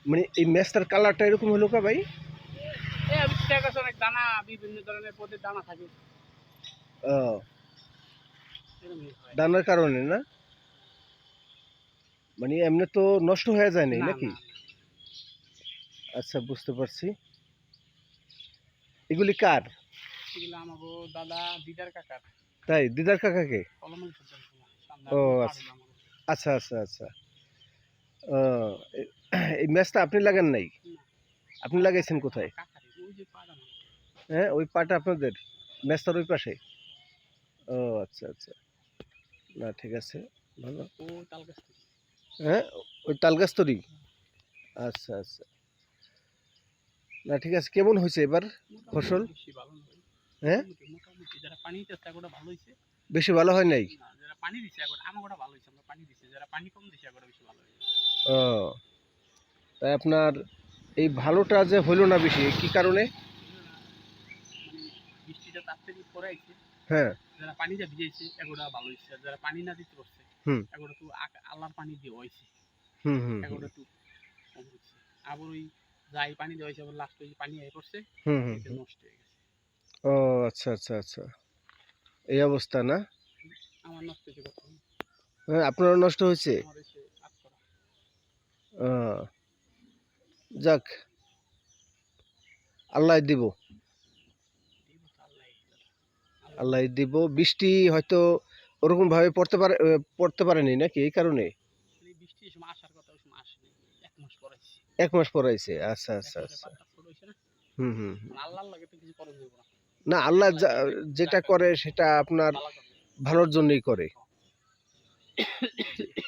মানে এই ম্যাচটার কালারটা এরকম হলো কা ভাই? অনেক দানা, বিভিন্ন ধরনের পদের দানা থাকে। ও, দানার কারণে না? মানে এমনি তো নষ্ট হয়ে যায় নাই নাকি? আচ্ছা, বুঝতে পারছি। এগুলি কার? এগুলো আমাগো দাদা দিদার কাকার। তাই দিদার কাকাকে? ও আচ্ছা আচ্ছা আচ্ছা। ও, এই ম্যাচটা আপনি লাগান নাই? আপনি লাগাইছেন কোথায়? হ্যাঁ, ওই পাটা আপনাদের ম্যাচটার ওই পাশে? ও আচ্ছা আচ্ছা, না ঠিক আছে, ভালো। হ্যাঁ, ওই তালগাছতরি। আচ্ছা আচ্ছা, না ঠিক আছে। কেমন হয়েছে এবার ফসল? হ্যাঁ, বেশি ভালো হয় নাই? ও, তাই আপনার এই ভালোটা যে হইল না বেশি, কি কারণে? হ্যাঁ, যারা পানিটা ভিজাইছে এগুলা ভালো হইছে, যারা পানি না দিতে পারছে এগুলো তো আল্লাহর পানি দিয়ে হইছে, এগুলো একটু কম হইছে। আবার ওই যাই পানি দেওয়া হয়েছে আবার লাস্ট ওই পানি আই পড়ছে, নষ্ট হয়ে গেছে। ও আচ্ছা আচ্ছা আচ্ছা, এই অবস্থা না? আমার নষ্ট হয়েছে কত, হ্যাঁ, আপনারও নষ্ট হয়েছে? আমার এসে আটকরা। যাক, আল্লাহ দিব, আল্লাহ দিব। বৃষ্টি হয়তো ওরকম ভাবে পড়তে পারেনি নাকি, এই কারণে? বৃষ্টি এই সময় আসার কথা, ওই সময় আসেনি, 1 মাস পরাইছে। 1 মাস পরাইছে, আচ্ছা আচ্ছা আচ্ছা। আল্লাহর লাগে তো কিছু করা যাবে না। না, আল্লাহ যেটা করে সেটা আপনার ভালোর জন্যই করে।